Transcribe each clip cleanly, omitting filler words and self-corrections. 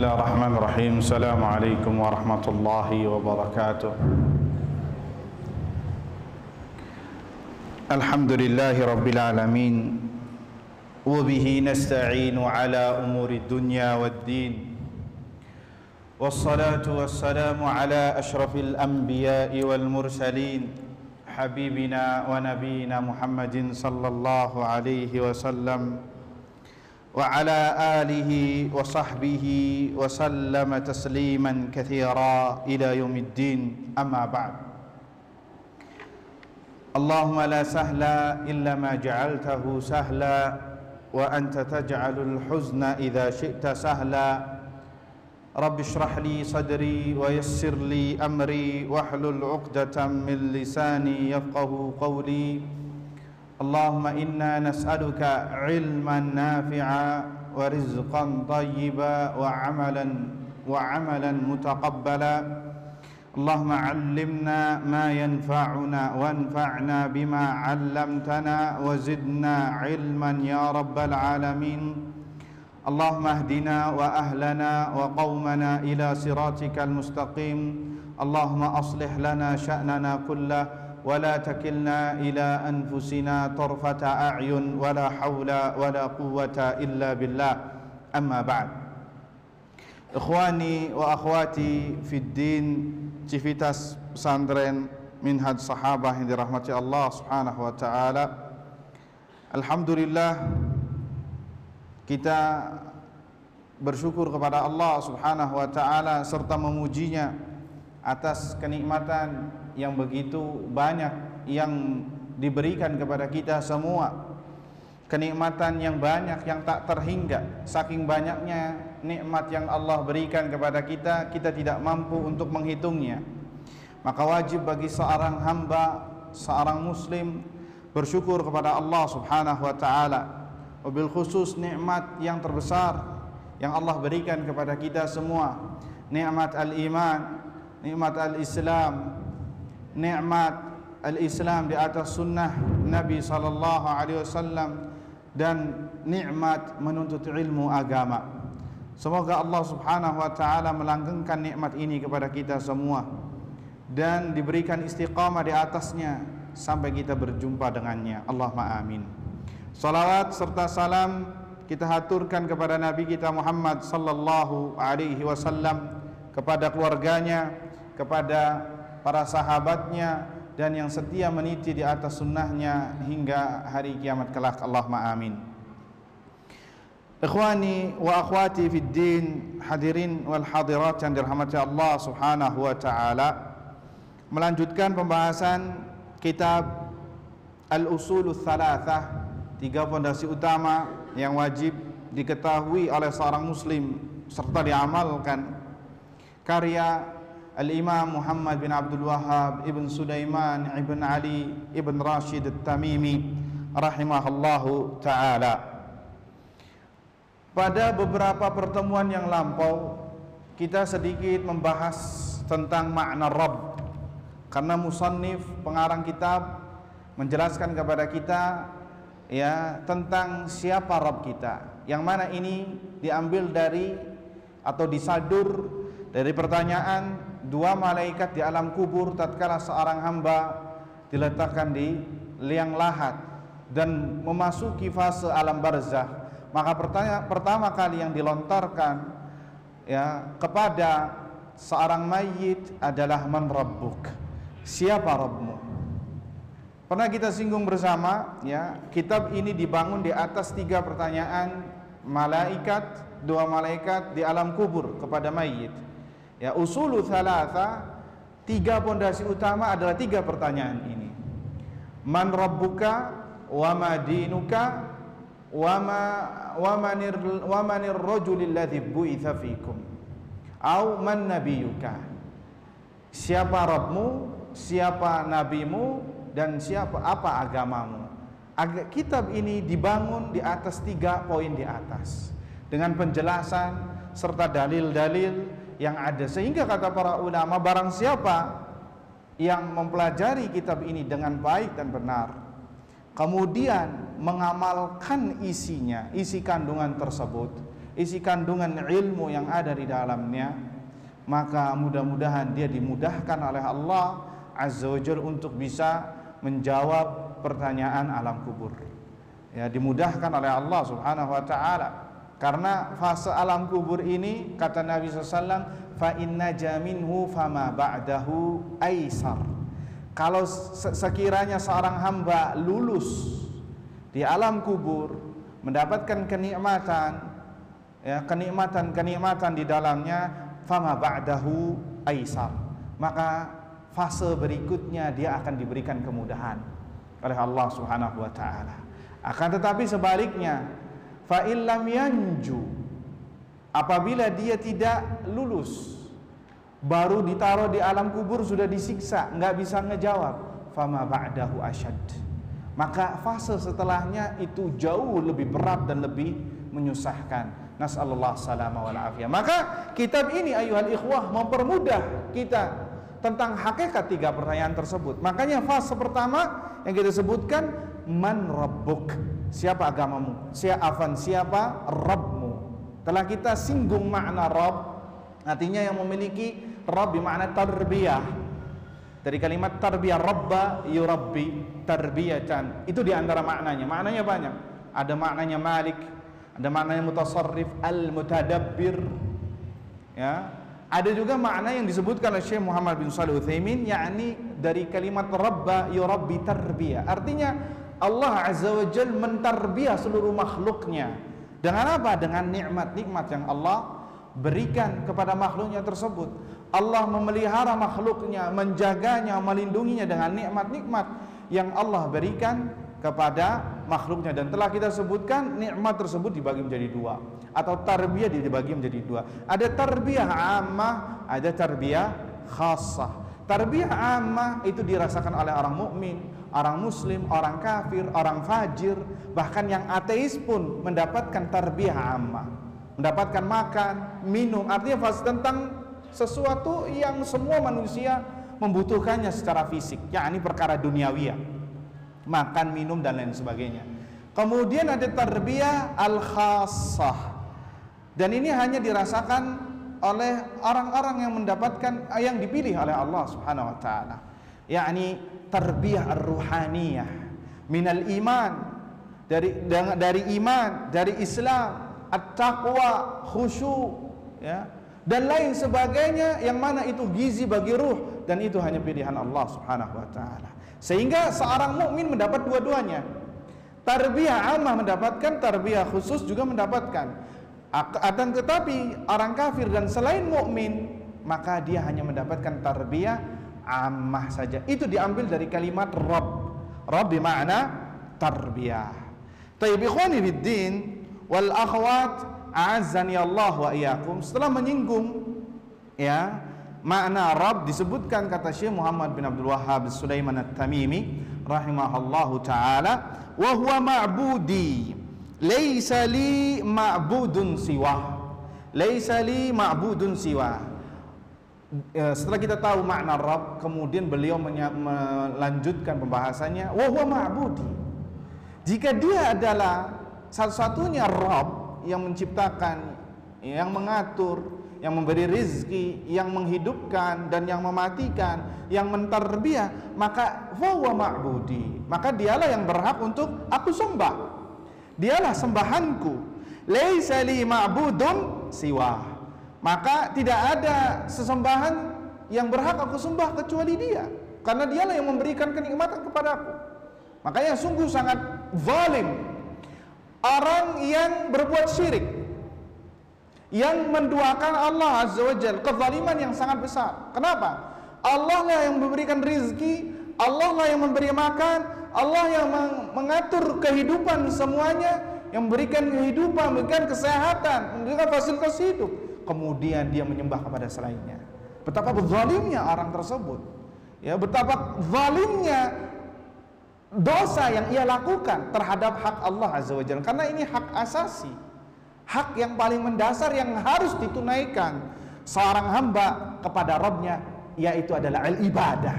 Bismillahirrahmanirrahim. Assalamualaikum warahmatullahi wabarakatuh. Alhamdulillahi rabbil alamin. Wa bihi nasta'inu ala umuri dunya waddin. Wassalatu wassalamu ala ashrafil anbiya'i wal mursalin, habibina wa nabiyina Muhammadin sallallahu alaihi wasallam wa ala alihi wa sahbihi wa sallama tasliman katsira ila yaumiddin, amma ba'd. Allahumma la sahla illa ma ja'altahu sahla wa anta taj'alul huzna idza syi'ta sahla. Rabbi shrah li sadri wa yassir li amri wahlul 'uqdatam min lisani yafqahu qawli. Allahumma inna nas'aluka ilman nafi'a wa rizqan tayyiba wa amalan mutaqabbala. Allahumma 'allimna ma yanfa'una wanfa'na bima 'allamtana wa zidna ilman ya rabbal alamin. Allahumma ahdina wa ahlana wa qaumana ila siratikal mustaqim. Allahumma aslih lana sya'nana kullah wa la takilna ila anfusina tarfata a'yun wa la hawla wa la quwwata illa billah, amma ba'd. Ikhwani wa akhwati fid din, Civitas Pesantren Minhaj Sahabah yang dirahmati Allah Subhanahu wa taala. Alhamdulillah, kita bersyukur kepada Allah Subhanahu wa taala serta memujinya atas kenikmatan yang begitu banyak yang diberikan kepada kita semua. Kenikmatan yang banyak yang tak terhingga. Saking banyaknya nikmat yang Allah berikan kepada kita, kita tidak mampu untuk menghitungnya. Maka wajib bagi seorang hamba, seorang muslim bersyukur kepada Allah Subhanahu wa taala. Wabil khusus nikmat yang terbesar yang Allah berikan kepada kita semua, nikmat al-iman, nikmat al-islam, nikmat al-islam di atas sunnah Nabi sallallahu alaihi wasallam, dan nikmat menuntut ilmu agama. Semoga Allah Subhanahu wa taala melanggengkan nikmat ini kepada kita semua dan diberikan istiqamah di atasnya sampai kita berjumpa dengannya. Allahumma amin. Salawat serta salam kita haturkan kepada Nabi kita Muhammad sallallahu alaihi wasallam, kepada keluarganya, kepada para sahabatnya, dan yang setia meniti di atas sunnahnya hingga hari kiamat kelak. Allahumma amin. Ikhwani wa akhwati fid din, hadirin wal hadirat yang dirahmati Allah Subhanahu wa taala, melanjutkan pembahasan kitab Al-Usulul Thalathah, 3 pondasi utama yang wajib diketahui oleh seorang muslim serta diamalkan, karya Al-Imam Muhammad bin Abdul Wahhab ibn Sulaiman ibn Ali ibn Rashid At-Tamimi rahimahullahu ta'ala. Pada beberapa pertemuan yang lampau kita sedikit membahas tentang makna Rabb, karena musannif pengarang kitab menjelaskan kepada kita ya tentang siapa Rabb kita, yang mana ini diambil dari atau disadur dari pertanyaan 2 malaikat di alam kubur tatkala seorang hamba diletakkan di liang lahat dan memasuki fase alam barzakh. Maka pertanyaan pertama kali yang dilontarkan ya kepada seorang mayit adalah man rabbuk, siapa Rabbmu. Pernah kita singgung bersama ya, kitab ini dibangun di atas 3 pertanyaan malaikat, 2 malaikat di alam kubur kepada mayit. Ya, usulul thalatha, 3 pondasi utama adalah 3 pertanyaan ini. Man rabbuka, wa ma dinuka, wa manir rajulil ladzi bu'itsa fikum, au man nabiyuka. Siapa Rabbmu, siapa nabimu, dan siapa apa agamamu. Kitab ini dibangun di atas 3 poin di atas dengan penjelasan serta dalil-dalil yang ada, sehingga kata para ulama, barang siapa yang mempelajari kitab ini dengan baik dan benar, kemudian mengamalkan isinya, isi kandungan tersebut, isi kandungan ilmu yang ada di dalamnya, maka mudah-mudahan dia dimudahkan oleh Allah Azza wa Jalla untuk bisa menjawab pertanyaan alam kubur. Ya, dimudahkan oleh Allah Subhanahu wa taala. Karena fase alam kubur ini, kata Nabi SAW, fa inna jaminhu fama ba'dahu aisar. Kalau sekiranya seorang hamba lulus di alam kubur, mendapatkan kenikmatan, ya, kenikmatan di dalamnya, fama ba'dahu aisar, maka fase berikutnya dia akan diberikan kemudahan oleh Allah Subhanahu wa taala. Akan tetapi sebaliknya, fa illam yanju, apabila dia tidak lulus, baru ditaruh di alam kubur sudah disiksa, nggak bisa ngejawab, fama ba'dahu asyad, maka fase setelahnya itu jauh lebih berat dan lebih menyusahkan. Nasallallahu salama wal afiyah. Maka kitab ini ayuhal ikhwah mempermudah kita tentang hakikat 3 pertanyaan tersebut. Makanya fase pertama yang kita sebutkan, man rabbuk, siapa agamamu, siapa Rabbmu. Telah kita singgung makna Rabb, artinya yang memiliki Rabb bermakna tarbiyah. Dari kalimat tarbiyah, rabba yurabbi, tarbiyatan. Itu diantara maknanya. Maknanya banyak. Ada maknanya malik, ada maknanya mutasarrif, al-mutadabbir. Ya. Ada juga makna yang disebutkan oleh Syekh Muhammad bin Shalih Utsaimin, yakni dari kalimat rabba yurabbi tarbiyah. Artinya Allah Azza wa Jalla mentarbiyah seluruh makhluknya. Dengan apa? Dengan nikmat-nikmat yang Allah berikan kepada makhluknya tersebut. Allah memelihara makhluknya, menjaganya, melindunginya dengan nikmat-nikmat yang Allah berikan kepada makhluknya. Dan telah kita sebutkan nikmat tersebut dibagi menjadi 2, atau tarbiyah dibagi menjadi 2. Ada tarbiyah ammah, ada tarbiyah khassah. Tarbiyah ammah itu dirasakan oleh orang mukmin, orang muslim, orang kafir, orang fajir, bahkan yang ateis pun mendapatkan tarbiyah ammah, mendapatkan makan, minum. Artinya fase tentang sesuatu yang semua manusia membutuhkannya secara fisik, yakni perkara duniawiyah, makan, minum dan lain sebagainya. Kemudian ada tarbiyah al-khassah, dan ini hanya dirasakan oleh orang-orang yang mendapatkan, yang dipilih oleh Allah Subhanahu wa taala, yakni tarbiyah ar-ruhaniyah minal iman, dari iman, dari Islam, at-taqwa, khusyuk, ya, dan lain sebagainya, yang mana itu gizi bagi ruh, dan itu hanya pilihan Allah Subhanahu wa taala. Sehingga seorang mukmin mendapat dua-duanya. Tarbiyah ammah mendapatkan, tarbiyah khusus juga mendapatkan. Akan tetapi orang kafir dan selain mukmin, maka dia hanya mendapatkan tarbiyah ammah saja. Itu diambil dari kalimat Rabb. Rabb bermakna tarbiyah. Tayyib ikhwani fiddin wal akhwat, a'azzani Allah wa iyyakum. Setelah menyinggung, ya, makna Rabb, disebutkan kata Syekh Muhammad bin Abdul Wahhab Sulaiman At-Tamimi rahimahullahu taala, wa huwa ma'budi, laisa li ma'budun siwa, laisa li ma'budun siwa. Setelah kita tahu makna Rabb, kemudian beliau melanjutkan pembahasannya, wa huwa ma'budi, jika dia adalah satu-satunya Rabb yang menciptakan, yang mengatur, yang memberi rizki, yang menghidupkan dan yang mematikan, yang mentarbiyah, maka huwa ma'budi, maka dialah yang berhak untuk aku sembah, dialah sembahanku. Laisa li ma'budun siwa, maka tidak ada sesembahan yang berhak aku sembah kecuali dia, karena dialah yang memberikan kenikmatan kepadaku. Makanya sungguh sangat zalim orang yang berbuat syirik, yang menduakan Allah Azza wa Jalla, kezaliman yang sangat besar. Kenapa? Allah lah yang memberikan rizki, Allah lah yang memberi makan, Allah yang mengatur kehidupan semuanya, yang memberikan kehidupan, memberikan kesehatan, memberikan fasilitas hidup. Kemudian dia menyembah kepada selainnya. Betapa zalimnya orang tersebut, ya, betapa zalimnya dosa yang ia lakukan terhadap hak Allah Azza wa Jalla. Karena ini hak asasi, hak yang paling mendasar yang harus ditunaikan seorang hamba kepada Rabbnya, yaitu adalah al-ibadah,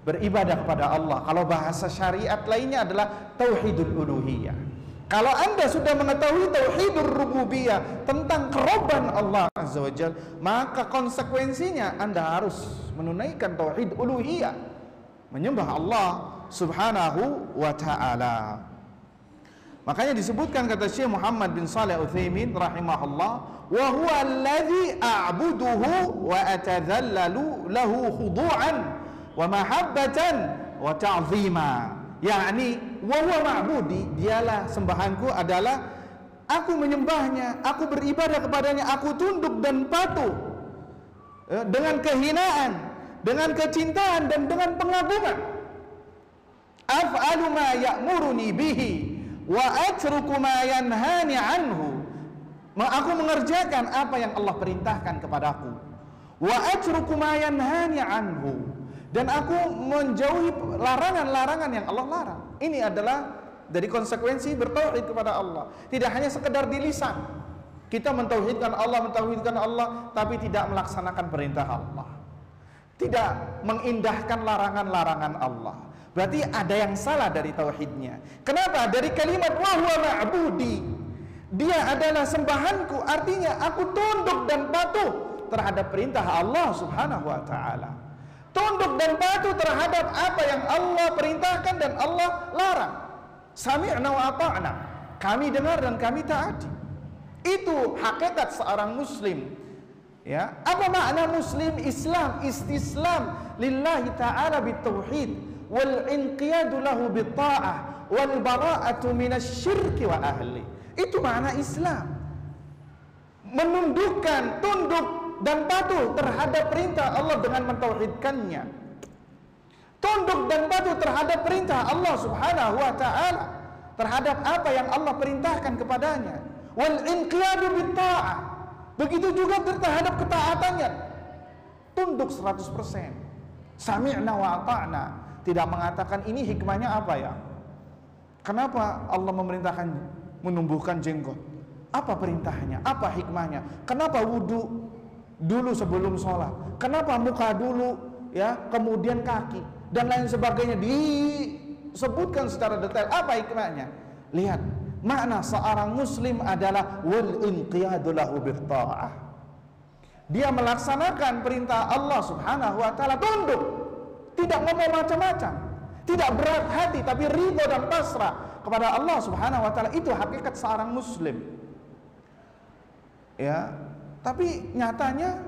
beribadah kepada Allah. Kalau bahasa syariat lainnya adalah tauhidul uluhiyah, Kalau Anda sudah mengetahui tauhidur rububiyah, tentang keroban Allah Azza wa Jalla, maka konsekuensinya Anda harus menunaikan tauhid uluhiyah, menyembah Allah Subhanahu wa ta'ala. Makanya disebutkan kata Syekh Muhammad bin Shalih Al-Utsaimin rahimahullah, wa huwa alladhi a'buduhu wa atadhallalu lahu khudu'an wa mahabbatan wa ta'zima. Yakni wa huwa ma'budi, dialah sembahanku, adalah aku menyembahnya, aku beribadah kepadanya, aku tunduk dan patuh dengan kehinaan, dengan kecintaan dan dengan pengagungan. Af'alu ma ya'muruni bihi wa atruku ma yanhani anhu. Aku mengerjakan apa yang Allah perintahkan kepadaku. Wa atruku ma yanhani anhu, dan aku menjauhi larangan-larangan yang Allah larang. Ini adalah dari konsekuensi bertauhid kepada Allah. Tidak hanya sekedar di lisan kita mentauhidkan Allah, tapi tidak melaksanakan perintah Allah, tidak mengindahkan larangan-larangan Allah. Berarti ada yang salah dari tauhidnya. Kenapa? Dari kalimat wa huwa ma'budi, dia adalah sembahanku, artinya aku tunduk dan patuh terhadap perintah Allah Subhanahu wa ta'ala, tunduk dan patuh terhadap apa yang Allah perintahkan dan Allah larang. Sami'na wa ata'na, kami dengar dan kami taati. Itu hakikat seorang muslim. Ya, apa makna muslim? Islam, istislam lillahi ta'ala bitauhid wal inqiyadu lahu bitta'ah wal bara'atu minasyirki wa ahli. Itu makna Islam. Menundukkan, tunduk dan patuh terhadap perintah Allah dengan mentauhidkannya, tunduk dan patuh terhadap perintah Allah Subhanahu wa ta'ala, terhadap apa yang Allah perintahkan kepadanya. Wal inqiyadu bitta'ah, begitu juga terhadap ketaatannya, tunduk 100%. Sami'na wa ata'na, tidak mengatakan ini hikmahnya apa ya, kenapa Allah memerintahkan menumbuhkan jenggot, apa perintahnya, apa hikmahnya, kenapa wudhu dulu sebelum sholat, kenapa muka dulu ya, kemudian kaki dan lain sebagainya, disebutkan secara detail apa hikmahnya. Lihat, makna seorang muslim adalah wal inqiyadu lahu bitta'ah, dia melaksanakan perintah Allah Subhanahu wa ta'ala, tunduk, tidak ngomong macam-macam, tidak berat hati, tapi ridho dan pasrah kepada Allah Subhanahu wa ta'ala. Itu hakikat seorang muslim. Ya, tapi nyatanya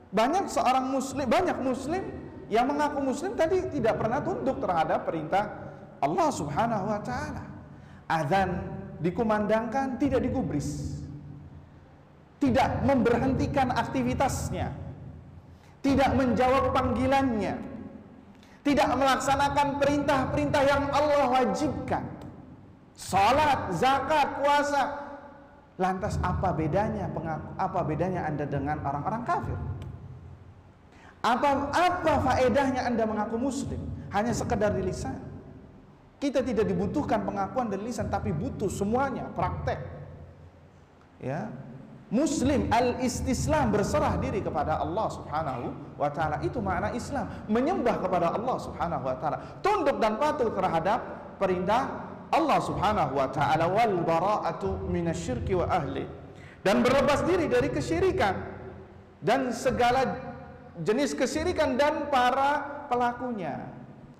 banyak muslim yang mengaku muslim tadi tidak pernah tunduk terhadap perintah Allah Subhanahu wa ta'ala. Azan dikumandangkan, tidak digubris, tidak memberhentikan aktivitasnya, tidak menjawab panggilannya, tidak melaksanakan perintah-perintah yang Allah wajibkan, salat, zakat, puasa. Lantas apa bedanya Anda dengan orang-orang kafir? Apa faedahnya Anda mengaku muslim hanya sekedar di lisan? Kita tidak dibutuhkan pengakuan dari lisan, tapi butuh semuanya, praktek. Ya, muslim al-istislam, berserah diri kepada Allah Subhanahu wa ta'ala. Itu makna Islam, menyembah kepada Allah Subhanahu wa ta'ala, tunduk dan patuh terhadap perintah Allah Subhanahu wa ta'ala, wal bara'atu minasyirki wa ahli, dan berlepas diri dari kesyirikan dan segala jenis kesyirikan dan para pelakunya.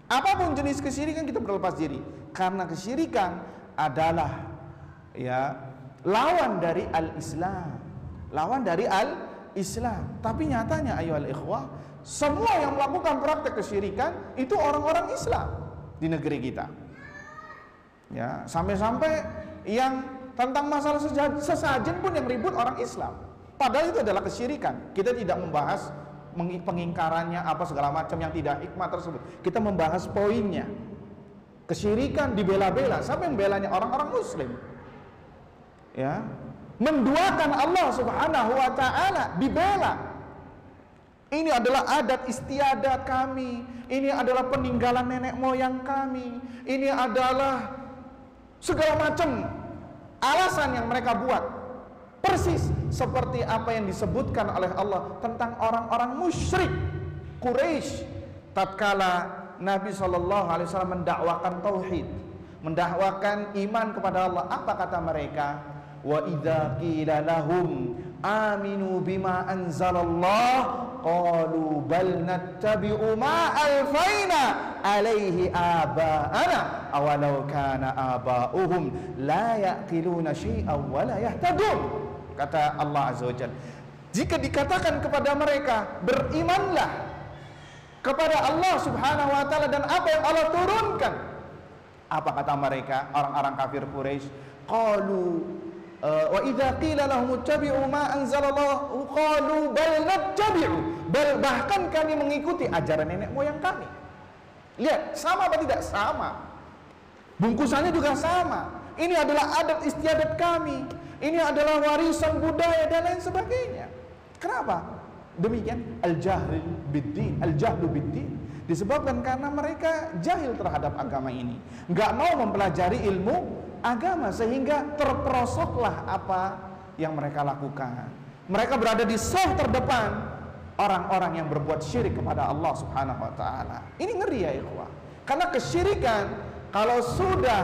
Apapun jenis kesyirikan kita berlepas diri, karena kesyirikan adalah ya lawan dari al-Islam, lawan dari al-Islam. Tapi nyatanya ayyuhal ikhwah, semua yang melakukan praktek kesyirikan itu orang-orang Islam di negeri kita. Ya, sampai-sampai yang tentang masalah sesajen pun yang ribut orang Islam, padahal itu adalah kesyirikan. Kita tidak membahas pengingkarannya apa segala macam yang tidak hikmah tersebut, kita membahas poinnya. Kesyirikan dibela-bela, siapa yang belanya? Orang-orang muslim. Ya, menduakan Allah Subhanahu wa ta'ala dibela. Ini adalah adat istiadat kami, ini adalah peninggalan nenek moyang kami, ini adalah segala macam alasan yang mereka buat, persis seperti apa yang disebutkan oleh Allah tentang orang-orang musyrik Quraisy tatkala Nabi SAW mendakwakan tauhid, mendakwakan iman kepada Allah. Apa kata mereka? Wa idza qila lahum aminu bima anzalallah qalu bal nattabi'u ma alfaina alaihi aba'ana awalau kana aba'uhum la yaqiluna syai'an wa la yahtadun. Kata Allah Azza wa Jalla, jika dikatakan kepada mereka berimanlah kepada Allah Subhanahu wa taala dan apa yang Allah turunkan, apa kata mereka, orang-orang kafir Quraisy? Qalu wa idza qila lahum ittabi'u ma anzalallahu qalu bal nattabi'u, bahkan kami mengikuti ajaran nenek moyang kami. Lihat, sama apa tidak? Sama. Bungkusannya juga sama. Ini adalah adat istiadat kami. Ini adalah warisan budaya dan lain sebagainya. Kenapa? Demikian al-jahlu biddin. Disebabkan karena mereka jahil terhadap agama ini, nggak mau mempelajari ilmu agama, sehingga terperosoklah apa yang mereka lakukan. Mereka berada di saf terdepan orang-orang yang berbuat syirik kepada Allah Subhanahu wa taala. Ini ngeri ya ikhwah. Karena kesyirikan kalau sudah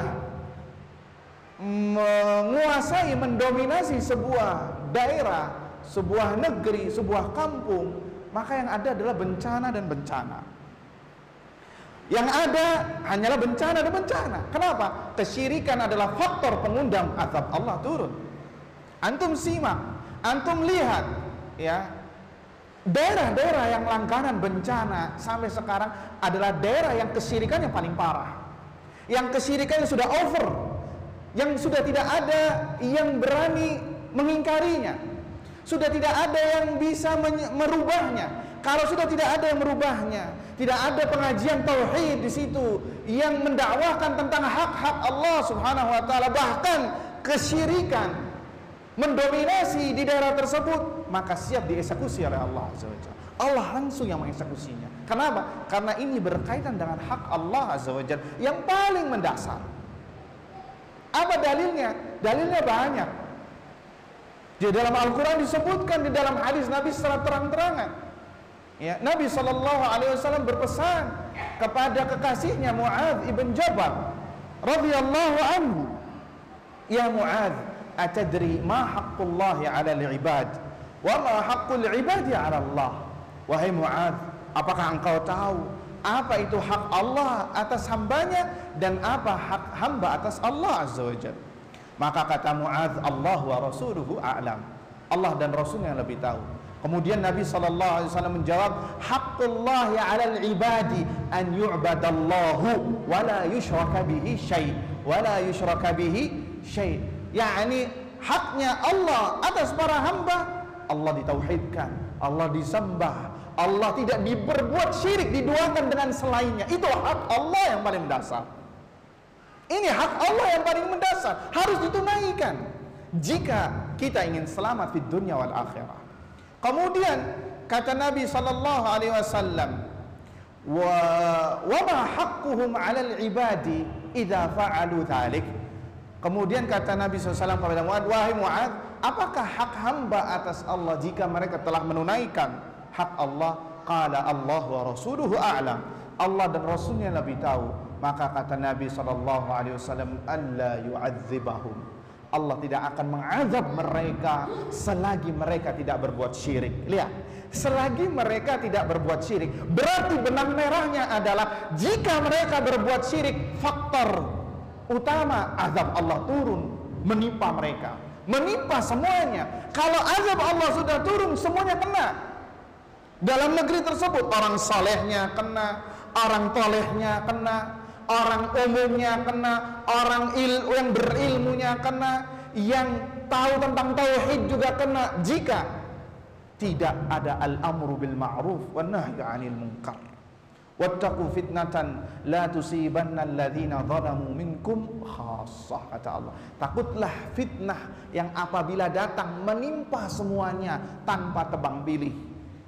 menguasai, mendominasi sebuah daerah, sebuah negeri, sebuah kampung, maka yang ada adalah bencana dan bencana. Yang ada hanyalah bencana dan bencana. Kenapa? Kesyirikan adalah faktor pengundang azab Allah turun. Antum simak, antum lihat ya, daerah-daerah yang langganan bencana sampai sekarang adalah daerah yang kesyirikannya paling parah, yang kesyirikannya sudah over, yang sudah tidak ada yang berani mengingkarinya, sudah tidak ada yang bisa merubahnya. Kalau sudah tidak ada yang merubahnya, tidak ada pengajian tauhid di situ yang mendakwahkan tentang hak-hak Allah Subhanahu wa taala, bahkan kesyirikan mendominasi di daerah tersebut, maka siap dieksekusi oleh Allah Azza wa Jalla. Allah langsung yang mengeksekusinya. Kenapa? Karena ini berkaitan dengan hak Allah Azza wa Jalla yang paling mendasar. Apa dalilnya? Dalilnya banyak. Di dalam Al-Quran disebutkan, di dalam hadis Nabi secara terang-terangan. Ya, Nabi SAW berpesan kepada kekasihnya Mu'adz ibn Jabal radhiyallahu anhu, ya Mu'adz, atadri ma haqqullahi 'ala al-'ibad wa ma haqqul 'ibadi 'ala Allah. Wahai Mu'adz, apakah engkau tahu apa itu hak Allah atas hambanya dan apa hak hamba atas Allah Azza wa Jalla? Maka kata Mu'adz, Allah wa rasuluhu a'lam. Allah dan Rasulnya yang lebih tahu. Kemudian Nabi SAW menjawab, haqqullahi 'alal ibadi an yu'badallahu wa la yushraka bihi syai' wa la yushraka bihi syai'. yakni haknya Allah atas para hamba, Allah ditauhidkan, Allah disembah, Allah tidak diperbuat syirik, diduakan dengan selainnya. Itu hak Allah yang paling mendasar. Ini hak Allah yang paling mendasar, harus ditunaikan jika kita ingin selamat di dunia wal akhirah. Kemudian kata Nabi sallallahu alaihi wasallam, wa ma haqquhum 'alal ibadi idza fa'alu dzalik. Kemudian kata Nabi SAW kepada Mu'adz, wahai Mu'adz, apakah hak hamba atas Allah jika mereka telah menunaikan hak Allah? Qala Allah wa rasuluhu a'lam. Allah dan Rasulnya lebih tahu. Maka kata Nabi SAW, alla yu'adzibahum. Allah tidak akan mengazab mereka selagi mereka tidak berbuat syirik. Lihat, selagi mereka tidak berbuat syirik, berarti benang merahnya adalah jika mereka berbuat syirik, faktor utama azab Allah turun menimpa mereka, menimpa semuanya. Kalau azab Allah sudah turun, semuanya kena. Dalam negeri tersebut orang salehnya kena, orang tolehnya kena, orang umumnya kena, orang yang berilmunya kena, yang tahu tentang tauhid juga kena, jika tidak ada al-amru bil ma'ruf wan nahyi 'anil munkar. Wattaqu fitnatan la tusibanna alladhina zalamu minkum khassah, kata Allah. Takutlah fitnah yang apabila datang menimpa semuanya tanpa tebang pilih,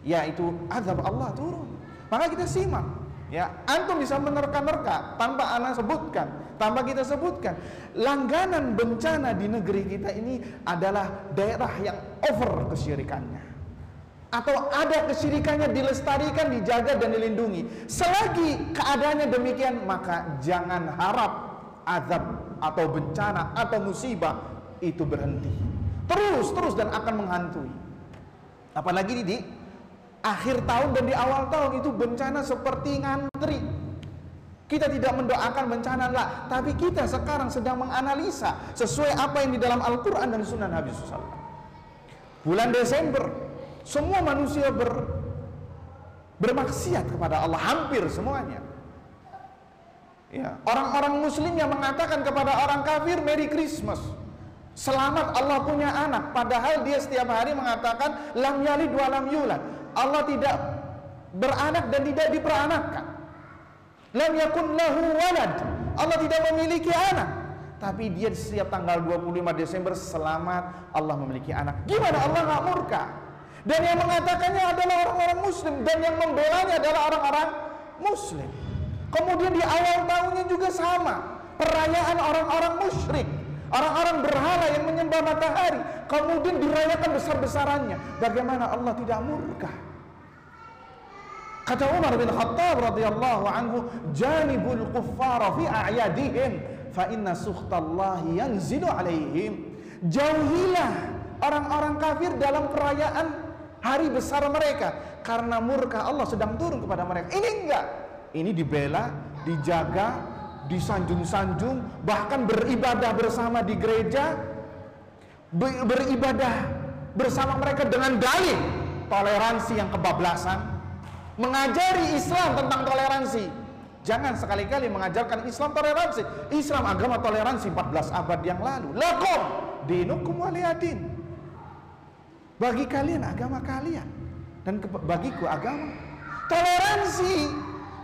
yaitu azab Allah turun. Maka kita simak, ya, antum bisa menerka-nerka tanpa ana sebutkan, tanpa kita sebutkan. Langganan bencana di negeri kita ini adalah daerah yang over kesyirikannya, atau ada kesyirikannya dilestarikan, dijaga dan dilindungi. Selagi keadaannya demikian, maka jangan harap azab atau bencana atau musibah itu berhenti. Terus dan akan menghantui. Apalagi di akhir tahun dan di awal tahun itu bencana seperti ngantri. Kita tidak mendoakan bencana lah, tapi kita sekarang sedang menganalisa sesuai apa yang di dalam Al-Quran dan Sunnah Nabi SAW. Bulan Desember, semua manusia bermaksiat kepada Allah, hampir semuanya. Ya, orang-orang Muslim yang mengatakan kepada orang kafir Merry Christmas, selamat Allah punya anak, padahal dia setiap hari mengatakan lam yalid wa lam yulad, Allah tidak beranak dan tidak diperanakkan. Lam yakun lahu walad, Allah tidak memiliki anak. Tapi dia setiap tanggal 25 Desember selamat Allah memiliki anak. Gimana Allah nggak murka? Dan yang mengatakannya adalah orang-orang Muslim, dan yang membelanya adalah orang-orang Muslim. Kemudian di awal tahunnya juga sama, perayaan orang-orang musyrik, orang-orang berhala yang menyembah matahari, kemudian dirayakan besar-besarannya. Bagaimana Allah tidak murka? Kata Umar bin Khattab radhiyallahu anhu, janibul kuffara fi a'yadihim fa inna sukhtallahi yanzilu alaihim. Jauhilah orang-orang kafir dalam perayaan hari besar mereka, karena murka Allah sedang turun kepada mereka. Ini enggak, ini dibela, dijaga, disanjung-sanjung, bahkan beribadah bersama di gereja, beribadah bersama mereka dengan dalih toleransi yang kebablasan, mengajari Islam tentang toleransi. Jangan sekali-kali mengajarkan Islam toleransi. Islam agama toleransi 14 abad yang lalu. Lakum dinukum waliyadin. Bagi kalian agama kalian, dan bagiku agama. Toleransi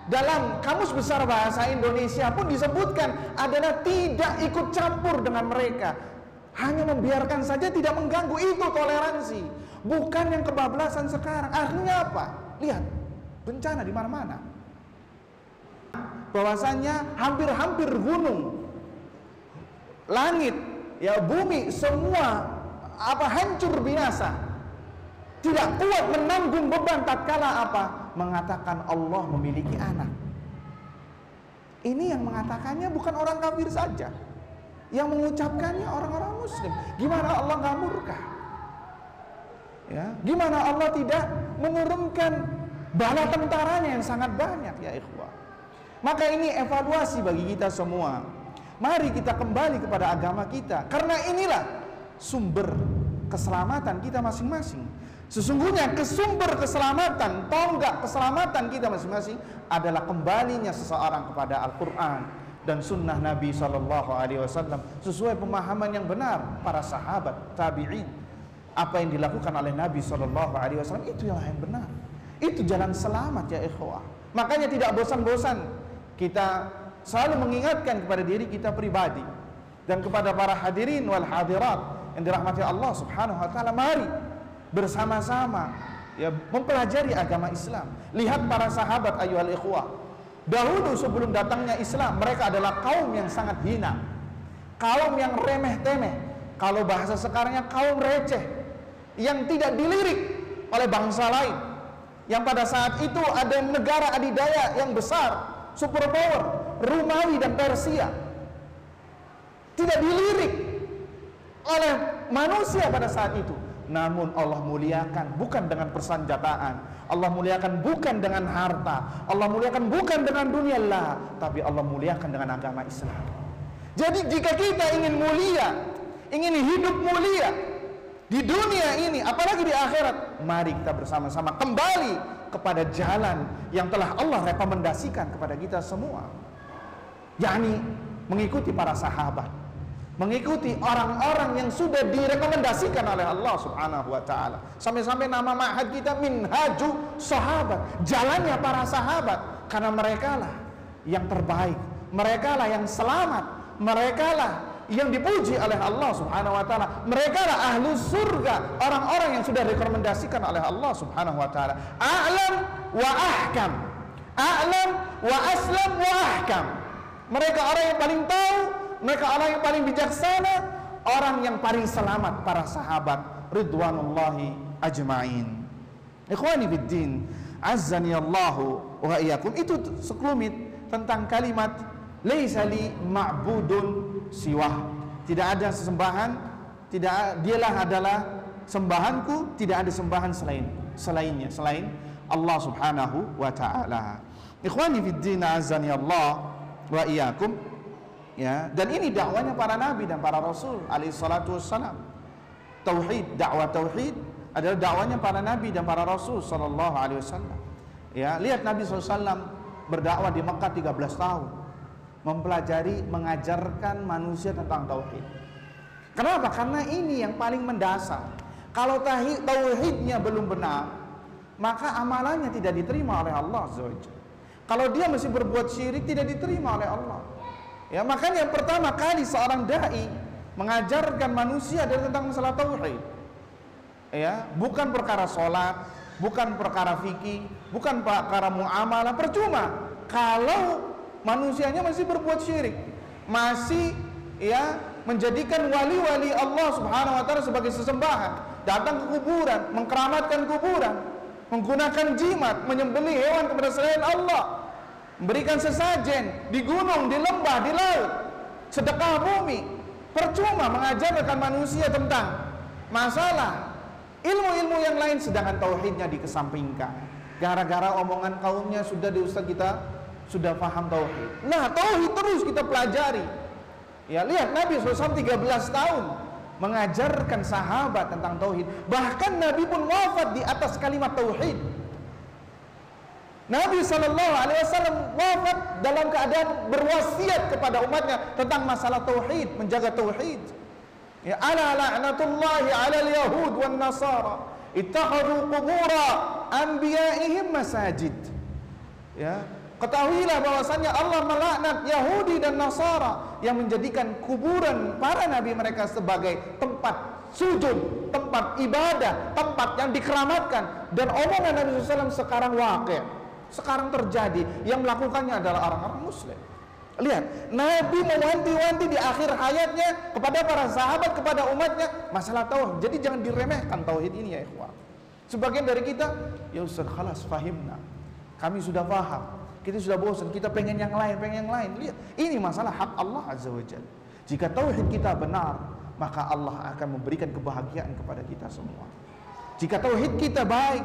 dalam Kamus Besar Bahasa Indonesia pun disebutkan adalah tidak ikut campur dengan mereka, hanya membiarkan saja, tidak mengganggu. Itu toleransi, bukan yang kebablasan sekarang. Artinya apa? Lihat, bencana di mana-mana. Bahwasanya hampir-hampir gunung, langit, ya bumi, semua hancur binasa. Tidak kuat menanggung beban tatkala mengatakan Allah memiliki anak. Ini yang mengatakannya bukan orang kafir saja, yang mengucapkannya orang-orang Muslim. Gimana Allah nggak murka? Ya, gimana Allah tidak menurunkan bala tentaranya yang sangat banyak, ya ikhwah? Maka ini evaluasi bagi kita semua. Mari kita kembali kepada agama kita, karena inilah sumber keselamatan kita masing-masing. Sesungguhnya sumber keselamatan, tonggak keselamatan kita masing-masing adalah kembalinya seseorang kepada Al-Quran dan Sunnah Nabi SAW sesuai pemahaman yang benar para sahabat, tabi'in. Apa yang dilakukan oleh Nabi SAW itu yang benar. Itu jalan selamat, ya ikhwah. Makanya tidak bosan-bosan kita selalu mengingatkan kepada diri kita pribadi dan kepada para hadirin wal hadirat yang dirahmati Allah Subhanahu wa taala. Mari bersama-sama ya mempelajari agama Islam. Lihat para sahabat ayyuhal ikhwah. Dahulu sebelum datangnya Islam, mereka adalah kaum yang sangat hina, kaum yang remeh-temeh, kalau bahasa sekarangnya kaum receh, yang tidak dilirik oleh bangsa lain. Yang pada saat itu ada negara adidaya yang besar, superpower, Romawi dan Persia, tidak dilirik oleh manusia pada saat itu. Namun Allah muliakan bukan dengan persenjataan, Allah muliakan bukan dengan harta, Allah muliakan bukan dengan dunia lah, tapi Allah muliakan dengan agama Islam. Jadi jika kita ingin mulia, ingin hidup mulia di dunia ini, apalagi di akhirat, mari kita bersama-sama kembali kepada jalan yang telah Allah rekomendasikan kepada kita semua, yakni mengikuti para sahabat, mengikuti orang-orang yang sudah direkomendasikan oleh Allah Subhanahu wa taala. Sampai-sampai nama ma'had kita Minhaju Sahabat, jalannya para sahabat, karena merekalah yang terbaik, merekalah yang selamat, merekalah yang dipuji oleh Allah Subhanahu wa taala, merekalah ahlu surga, orang-orang yang sudah direkomendasikan oleh Allah Subhanahu wa taala. A'lam wa ahkam, a'lam wa aslam wa ahkam. Mereka orang yang paling tahu, mereka orang yang paling bijaksana, orang yang paling selamat, para sahabat ridwanullahi ajma'in. Ikhwani fiddin, azzani Allahu wa iyyakum. Itu sekelumit tentang kalimat Laisa li ma'budun siwah. Tidak ada sesembahan, dialah adalah sembahanku, tidak ada sembahan selainnya, selain Allah Subhanahu wa taala. Ikhwani fid din, azani Allah wa iyyakum. Ya, dan ini dakwanya para nabi dan para rasul alaihi salatu wassalam. Tauhid, dakwah tauhid adalah dakwanya para nabi dan para rasul sallallahu alaihi wasallam. Ya, lihat Nabi SAW berdakwah di Mekah 13 tahun, mempelajari, mengajarkan manusia tentang tauhid. Kenapa? Karena ini yang paling mendasar. Kalau tauhidnya belum benar, maka amalannya tidak diterima oleh Allah Azza wa Jalla. Kalau dia masih berbuat syirik, tidak diterima oleh Allah. Ya, makanya yang pertama kali seorang dai mengajarkan manusia adalah tentang masalah tauhid. Ya, bukan perkara sholat, bukan perkara fikih, bukan perkara muamalah. Percuma kalau manusianya masih berbuat syirik, masih ya menjadikan wali-wali Allah Subhanahu wa taala sebagai sesembahan, datang ke kuburan, mengkeramatkan kuburan, menggunakan jimat, menyembelih hewan kepada selain Allah, memberikan sesajen di gunung, di lembah, di laut, sedekah bumi. Percuma mengajarkan manusia tentang masalah ilmu-ilmu yang lain, sedangkan tauhidnya dikesampingkan. Gara-gara omongan kaumnya sudah di ustaz kita sudah paham tauhid. Nah, tauhid terus kita pelajari. Ya, lihat Nabi SAW 13 tahun mengajarkan sahabat tentang tauhid. Bahkan Nabi pun wafat di atas kalimat tauhid. Nabi SAW wafat dalam keadaan berwasiat kepada umatnya tentang masalah tauhid, menjaga tauhid. Ya, ala la'natullahi 'alal yahud wan nasara ittakhadhu qubura anbiya'ihim masajid. Ya, ketahuilah bahwasanya Allah melaknat Yahudi dan Nasara yang menjadikan kuburan para nabi mereka sebagai tempat sujud, tempat ibadah, tempat yang dikeramatkan. Dan omongan Nabi SAW sekarang waqi', sekarang terjadi. Yang melakukannya adalah orang-orang muslim. Lihat, Nabi mewanti-wanti di akhir hayatnya kepada para sahabat, kepada umatnya masalah tauhid. Jadi jangan diremehkan tauhid ini ya ikhwah. Sebagian dari kita, ya Ustaz, khalas fahimna, kami sudah paham, kita sudah bosan, kita pengen yang lain, Lihat, ini masalah hak Allah Azza wa Jalla. Jika tauhid kita benar, maka Allah akan memberikan kebahagiaan kepada kita semua. Jika tauhid kita baik,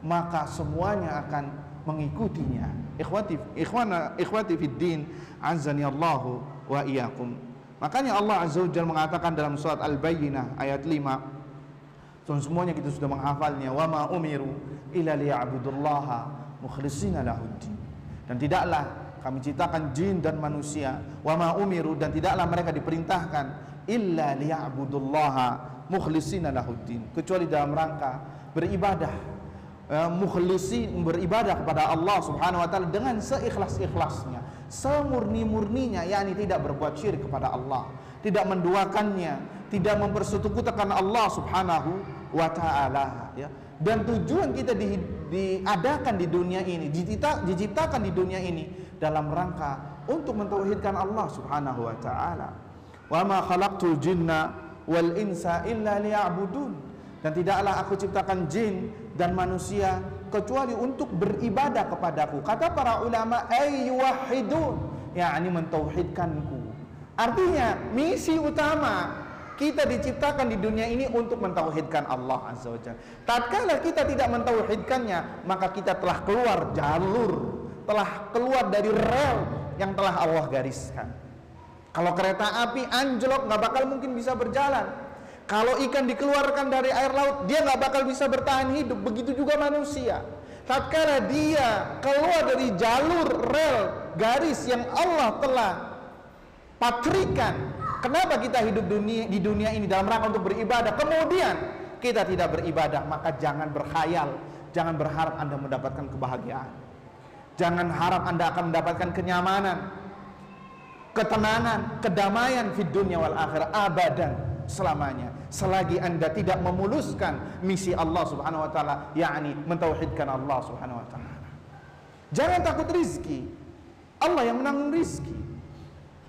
maka semuanya akan mengikutinya. Ikhwati fid din, azani Allahu wa iyyakum. Makanya Allah Azza wa Jalla mengatakan dalam surat Al-Bayyinah ayat 5, semuanya kita sudah menghafalnya, wa ma umiru illa liya'budullaha mukhlishina lahuddin. Dan tidaklah kami ciptakan jin dan manusia, wa ma umiru, dan tidaklah mereka diperintahkan illa liya'budullaha mukhlishina lahuddin, kecuali dalam rangka beribadah, beribadah kepada Allah Subhanahu wa taala dengan seikhlas-ikhlasnya, semurni-murninya, yakni tidak berbuat syirik kepada Allah, tidak menduakannya, tidak mempersekutukan Allah Subhanahu wa taala, ya. Dan tujuan kita diadakan di dunia ini, diciptakan di dunia ini dalam rangka untuk mentauhidkan Allah Subhanahu wa taala. Wa ma khalaqtul jinna wal insa illa liya'budun. Dan tidaklah aku ciptakan jin dan manusia kecuali untuk beribadah kepadaku. Kata para ulama, ayyuwahidun, yakni mentauhidkanku. Artinya misi utama kita diciptakan di dunia ini untuk mentauhidkan Allah Azza wa Jalla. Tatkala kita tidak mentauhidkannya, maka kita telah keluar jalur, telah keluar dari rel yang telah Allah gariskan. Kalau kereta api anjlok, nggak bakal mungkin bisa berjalan. Kalau ikan dikeluarkan dari air laut, dia nggak bakal bisa bertahan hidup. Begitu juga manusia. Tatkala dia keluar dari jalur rel garis yang Allah telah patrikan, kenapa kita hidup di dunia ini dalam rangka untuk beribadah, kemudian kita tidak beribadah, maka jangan berkhayal, jangan berharap Anda mendapatkan kebahagiaan. Jangan harap Anda akan mendapatkan kenyamanan, ketenangan, kedamaian di dunia wal akhirah, abadan, selamanya, selagi Anda tidak memuluskan misi Allah Subhanahu wa taala, yakni mentauhidkan Allah Subhanahu wa taala. Jangan takut rizki, Allah yang menanggung rizki.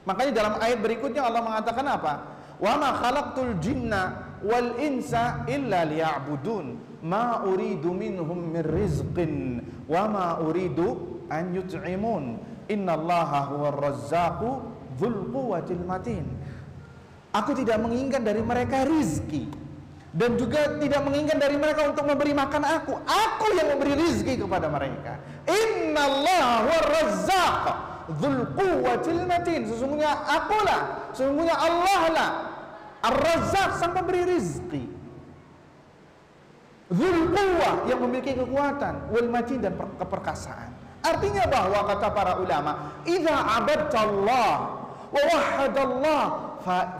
Makanya dalam ayat berikutnya Allah mengatakan apa? Wa ma khalaqtul jinna wal insa illa liya'budun ma uridu minhum min rizqin wa ma uridu an yut'imun Innallaha huwar razzaqu dzul quwwatil matin. Aku tidak menginginkan dari mereka rizki, dan juga tidak menginginkan dari mereka untuk memberi makan aku. Aku yang memberi rizki kepada mereka. Innallaha huwar razzaq dzul quwwatil matin. Sesungguhnya akulah, sesungguhnya Allah lah Ar-Razzaq, sang pemberi rizki. Dzul quwwah, yang memiliki kekuatan, wal matin, dan keperkasaan. Artinya bahwa kata para ulama, idza abadtallah wa wahhadallah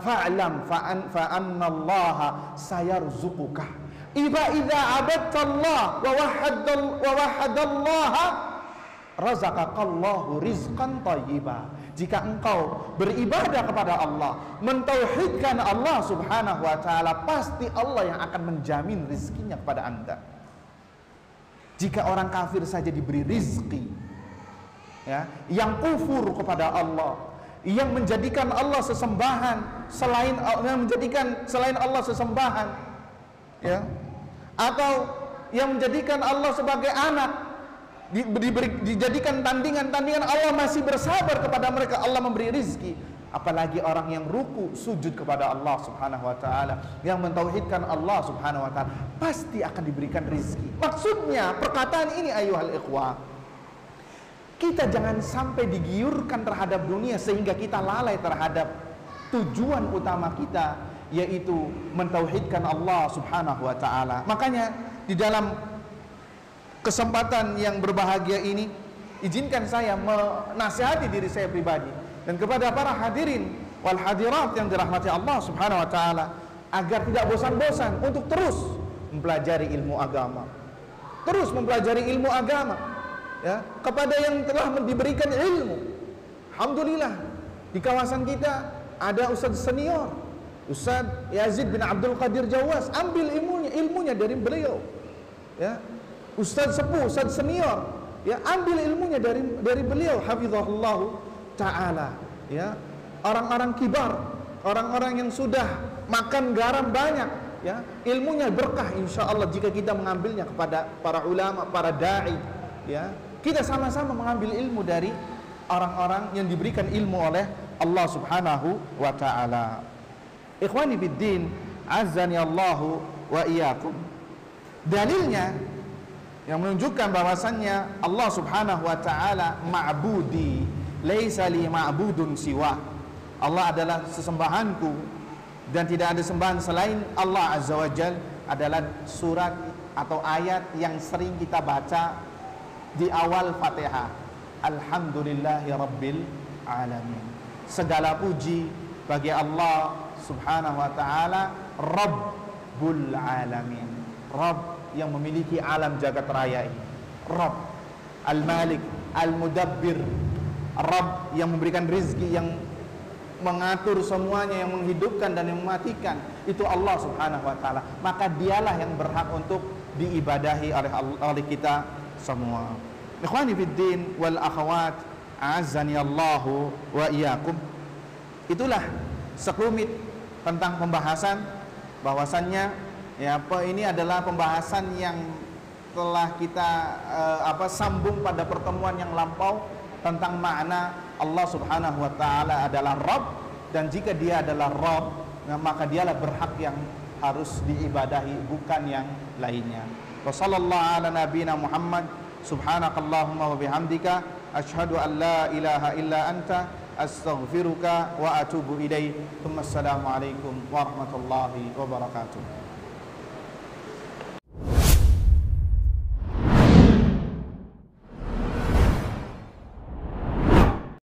fa'lam fa anna Allah sayarzuquka. Idza abadtallah wa wahhadallah razaqakallahu rizqan thayyiba. Jika engkau beribadah kepada Allah, mentauhidkan Allah subhanahu wa ta'ala, pasti Allah yang akan menjamin rizkinya kepada anda. Jika orang kafir saja diberi rizki, ya, yang kufur kepada Allah, yang menjadikan Allah sesembahan selain Allah sesembahan, ya, atau yang menjadikan Allah sebagai anak, dijadikan tandingan-tandingan, Allah masih bersabar kepada mereka, Allah memberi rizki. Apalagi orang yang ruku sujud kepada Allah subhanahu wa ta'ala, yang mentauhidkan Allah subhanahu wa ta'ala, pasti akan diberikan rizki. Maksudnya perkataan ini ayuhal ikhwah, kita jangan sampai digiurkan terhadap dunia sehingga kita lalai terhadap tujuan utama kita, yaitu mentauhidkan Allah subhanahu wa ta'ala. Makanya di dalam kesempatan yang berbahagia ini, izinkan saya menasihati diri saya pribadi dan kepada para hadirin wal hadirat yang dirahmati Allah subhanahu wa ta'ala, agar tidak bosan-bosan untuk terus mempelajari ilmu agama, terus mempelajari ilmu agama, ya, kepada yang telah diberikan ilmu. Alhamdulillah, di kawasan kita ada ustaz senior, Ustaz Yazid bin Abdul Qadir Jawas. Ambil ilmunya dari beliau, ya. Ustaz sepuh, ustaz senior, ya, ambil ilmunya dari beliau, hafizahullah ta'ala, ya. Orang-orang kibar, orang-orang yang sudah makan garam banyak, ya, ilmunya berkah insyaallah jika kita mengambilnya kepada para ulama, para dai, ya. Kita sama-sama mengambil ilmu dari orang-orang yang diberikan ilmu oleh Allah subhanahu wa ta'ala. Ikhwani biddin, azzani Allahu wa iyyakum. Dalilnya yang menunjukkan bahwasannya Allah subhanahu wa ta'ala ma'budi, laisa li ma'budun siwa. Allah adalah sesembahanku dan tidak ada sembahan selain Allah azza wa jal, adalah surat atau ayat yang sering kita baca di awal Fatihah. Alhamdulillahi rabbil alamin. Segala puji bagi Allah subhanahu wa ta'ala, Rabbul alamin, Rabb yang memiliki alam jagat raya ini, Rabb Al-Malik, Al-Mudabbir, Rabb yang memberikan rizki, yang mengatur semuanya, yang menghidupkan dan yang mematikan, itu Allah subhanahu wa ta'ala. Maka dialah yang berhak untuk diibadahi oleh kita semua. Ikhwani fiddin wal akhawat, a'azzani Allahu wa iyyakum. Itulah sekelumit tentang pembahasan bahwasannya, ya, ini adalah pembahasan yang telah kita sambung pada pertemuan yang lampau tentang makna Allah subhanahu wa ta'ala adalah Rabb, dan jika dia adalah Rabb, maka dialah berhak yang harus diibadahi, bukan yang lainnya. Wa sallallahu ala nabiyina Muhammad, subhanakallahumma wa bihamdika, asyhadu an la ilaha illa anta, astaghfiruka wa atubu ilaik. Assalamualaikum warahmatullahi wabarakatuh.